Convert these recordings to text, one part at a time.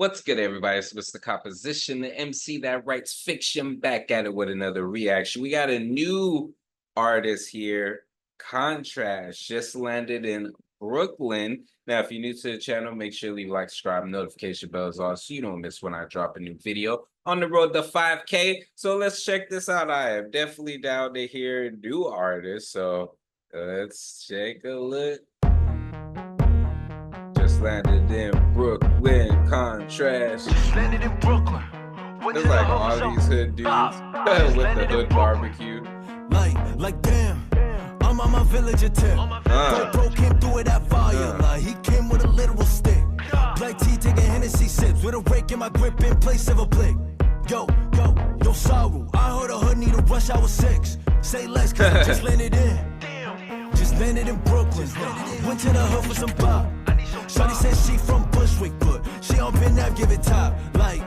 What's good, everybody? It's Mr. Composition, the MC that writes fiction, back at it with another reaction. We got a new artist here, Contrast, just landed in Brooklyn. Now, if you're new to the channel, make sure you leave a like, subscribe, notification bells on so you don't miss when I drop a new video on the road to 5K. So let's check this out. I am definitely down to hear new artists. So let's take a look. Just landed in Brooklyn, Contrast. Just landed in Brooklyn. It's like all these hood dudes with the hood barbecue. Like damn, I'm on my village tip. Bro came through with that fire. Like he came with a literal stick. Black tea taking Hennessy sips with a rake in my grip in place of a blick. Yo, sorrow. I heard a hood need a rush hour 6. Say less, cause I just landed in. Just landed in Brooklyn. Went to the hood for some pop. Shorty says she from Bushwick, but she on Pinap, give it top. Like,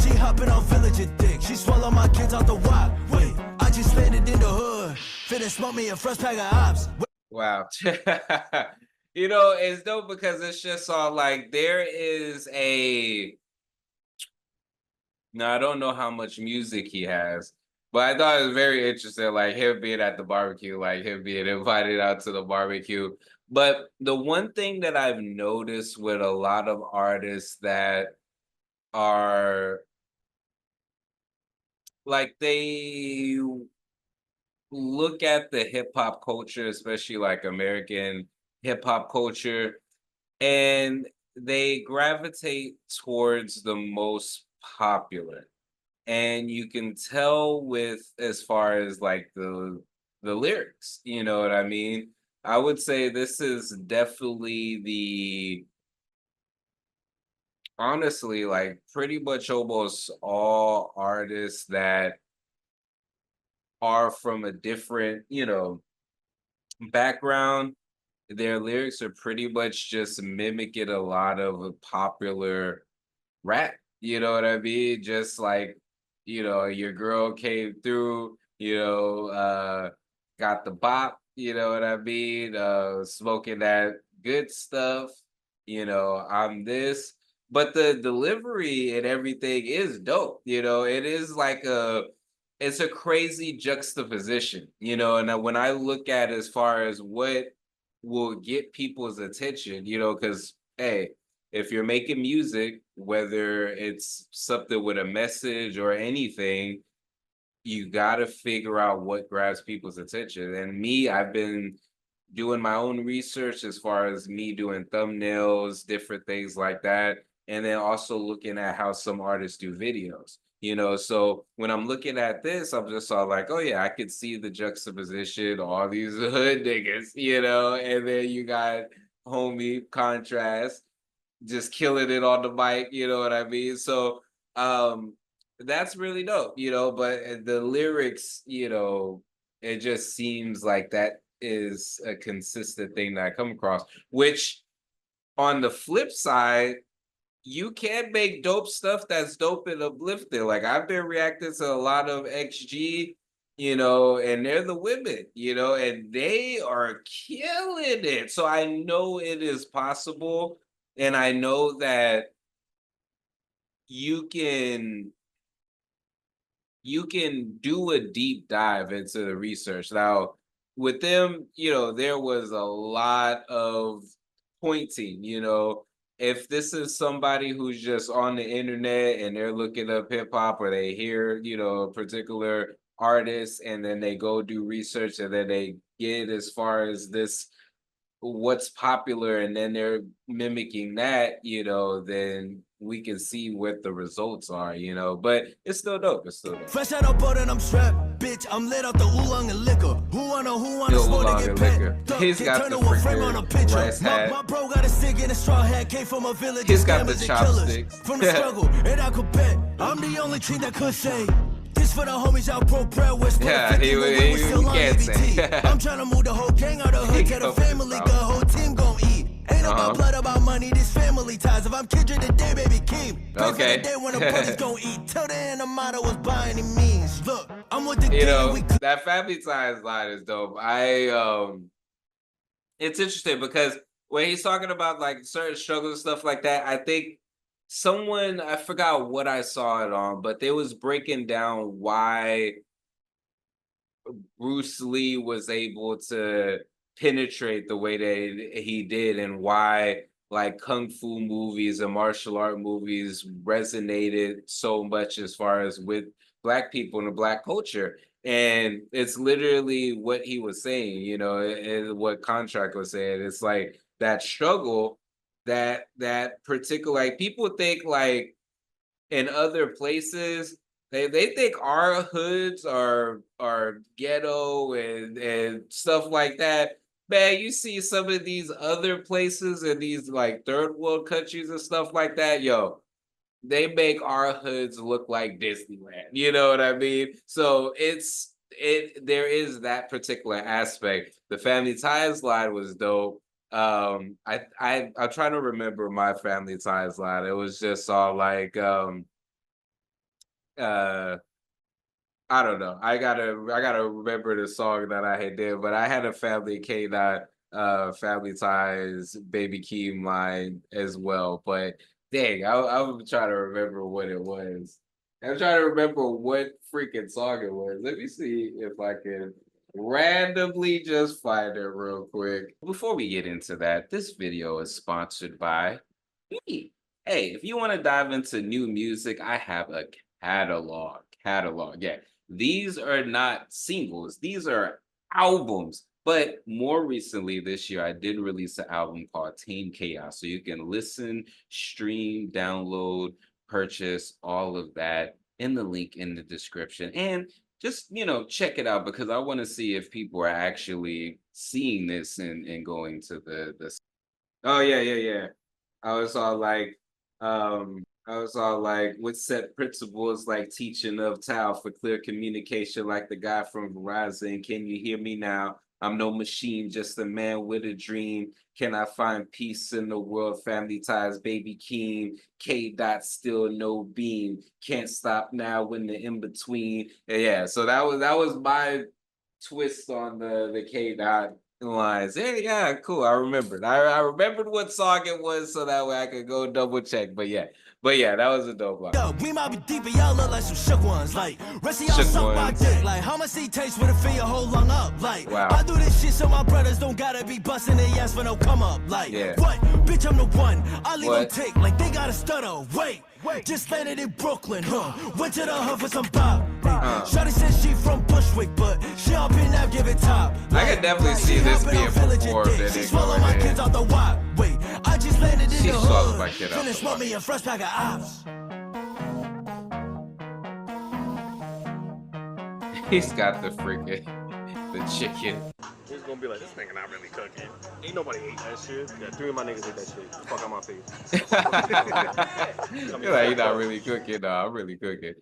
she hopping on villager dick. She swallow my kids out the wop. Wait, I just landed in the hood. Finna smoke me a fresh pack of ops. Wow. You know, it's dope because it's just all like there is a. Now, I don't know how much music he has, but I thought it was very interesting, like him being at the barbecue, like him being invited out to the barbecue. But the one thing that I've noticed with a lot of artists that are like they look at the hip hop culture, especially like American hip hop culture, and they gravitate towards the most popular. And you can tell with as far as like the lyrics, you know what I mean? I would say this is definitely the honestly, like pretty much almost all artists that are from a different, background. Their lyrics are pretty much just mimicking a lot of popular rap. You know what I mean? Just like, your girl came through, got the bop, you know what I mean? Smoking that good stuff, I'm this. But the delivery and everything is dope, it is like it's a crazy juxtaposition, and when I look at as far as what will get people's attention, because hey, if you're making music, whether it's something with a message or anything, you got to figure out what grabs people's attention. And me, I've been doing my own research as far as me doing thumbnails, different things like that. And then also looking at how some artists do videos, So when I'm looking at this, I'm just all like, oh yeah, I could see the juxtaposition, all these hood niggas, and then you got homie Contrast just killing it on the mic, you know what I mean? So that's really dope, but the lyrics, it just seems like that is a consistent thing that I come across, which on the flip side, you can make dope stuff that's dope and uplifting. Like I've been reacting to a lot of XG, and they're the women, and they are killing it. So I know it is possible. And I know that you can do a deep dive into the research. Now, with them, there was a lot of pointing, if this is somebody who's just on the internet and they're looking up hip hop or they hear, a particular artist and then they go do research and then they get as far as this what's popular and then they're mimicking that, then we can see what the results are, but it's still dope. It's still dope. Fresh out of boat and I'm strapped, bitch. I'm lit out the oolong and liquor. Who wanna smoke to get pet? He's got the freaking rice hat. My bro got a stick and a straw hat. Came from a village. He's got the chopsticks. From the struggle, and I could bet I'm the only team that could say. This for the homies out pro prayer with he can't say. I'm trying to move the whole gang out of hood, get a family, the whole team gon' eat. Ain't about blood, about money, this family ties. If I'm Kindred today, baby, keep. Okay. The day when the police gon' eat. Till the end, the motto was by any means. Look, I'm with the that family ties line is dope. It's interesting because when he's talking about like certain struggles and stuff like that, I think someone, I forgot what I saw it on, but they was breaking down why Bruce Lee was able to penetrate the way that he did, and why like kung fu movies and martial art movies resonated so much as far as with black people and the black culture. And it's literally what he was saying, and what Contract was saying. It's like that struggle, that particular, like, people think like in other places, they think our hoods are ghetto and stuff like that. Man, you see some of these other places in these like third world countries and stuff like that, yo, they make our hoods look like Disneyland. You know what I mean? So there is that particular aspect. The family ties line was dope. I'm trying to remember my family ties line. It was just all like uh I don't know. I gotta remember the song that I had did, but I had a family K9 family ties baby Keem line as well. But dang, I'm trying to remember what it was. I'm trying to remember what freaking song it was. Let me see if I can randomly just find it real quick. Before we get into that, this video is sponsored by me. Hey, if you want to dive into new music, I have a catalog. Catalog, yeah. These are not singles, these are albums. But more recently this year, I did release an album called Tame Chaos. So you can listen, stream, download, purchase all of that in the link in the description. And just, check it out, because I want to see if people are actually seeing this and going to the. Oh yeah, yeah, yeah. I was all like, with set principles like teaching of Tao for clear communication, like the guy from Verizon. Can you hear me now? I'm no machine, just a man with a dream. Can I find peace in the world? Family ties, baby Keen. K dot still no beam. Can't stop now when the in between. Yeah, so that was my twist on the K dot lines. Yeah, yeah, cool. I remembered. I remembered what song it was, so that way I could go double check. But yeah, that was a dope line. Yo, we might be deep, but y'all look like some shook ones. Like, rest of y'all Shook suck my ones. dick. Like, how much he takes with a fill your whole lung up? Like, Wow. I do this shit so my brothers don't gotta be busting their ass for no come up. Like, Yeah. what? Bitch, I'm the one. I leave them What? tick like they got a stutter. Wait, just landed in Brooklyn, huh? Went to the hood for some pop. Shawty says she from Bushwick, but she up in now give it top. I could definitely see this being performed in She swallow my kids England. out the wop. Wait, I just landed in She the swallowed hood. my kid out Finna the smoke wop. me a fresh pack of ops. He's got the freaking the chicken. He's gonna be like, this nigga not really cooking. Ain't nobody ate that shit. Yeah, 3 of my niggas ate that shit. Fuck out my face. You're like, you're not really cooking. No, I'm really cooking.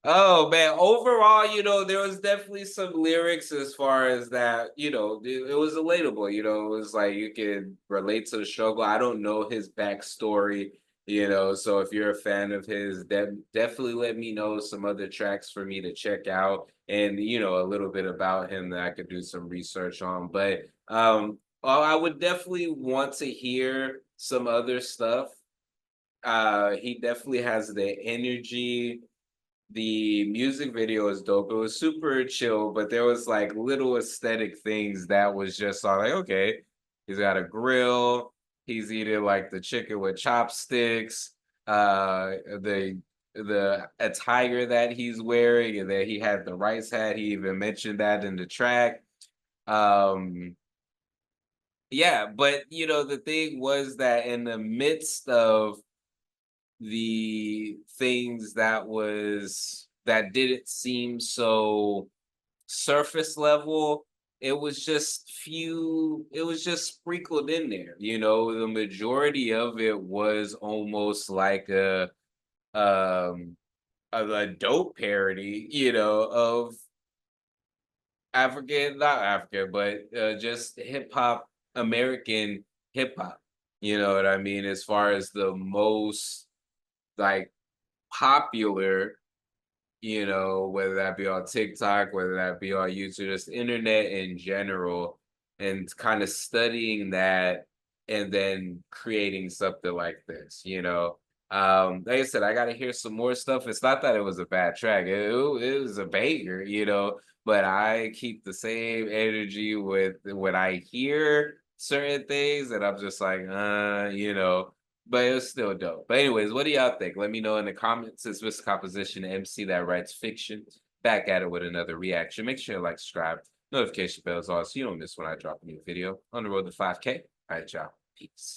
Oh man, overall, there was definitely some lyrics as far as that, it was relatable, it was like you could relate to the struggle. I don't know his backstory, so if you're a fan of his, definitely let me know some other tracks for me to check out, and a little bit about him that I could do some research on. But I would definitely want to hear some other stuff. He definitely has the energy. The music video is dope. It was super chill, but there was like little aesthetic things that was just all like, okay, he's got a grill, he's eating like the chicken with chopsticks, the attire that he's wearing, and then he had the rice hat. He even mentioned that in the track. Um, yeah, but the thing was that in the midst of the things that didn't seem so surface level, it was just sprinkled in there. The majority of it was almost like a dope parody, of African, not African, but just hip hop, American hip hop. You know what I mean? As far as the most like popular, whether that be on TikTok, whether that be on YouTube, just internet in general, and kind of studying that and then creating something like this. Like I said, I gotta hear some more stuff. It's not that it was a bad track. It was a banger, you know, but I keep the same energy with when I hear certain things and I'm just like, you know, but it was still dope. But anyways, what do y'all think? Let me know in the comments. It's Mr. Composition MC that writes fiction. Back at it with another reaction. Make sure to like, subscribe, notification bells on so you don't miss when I drop a new video on the road to 5K. All right, y'all. Peace.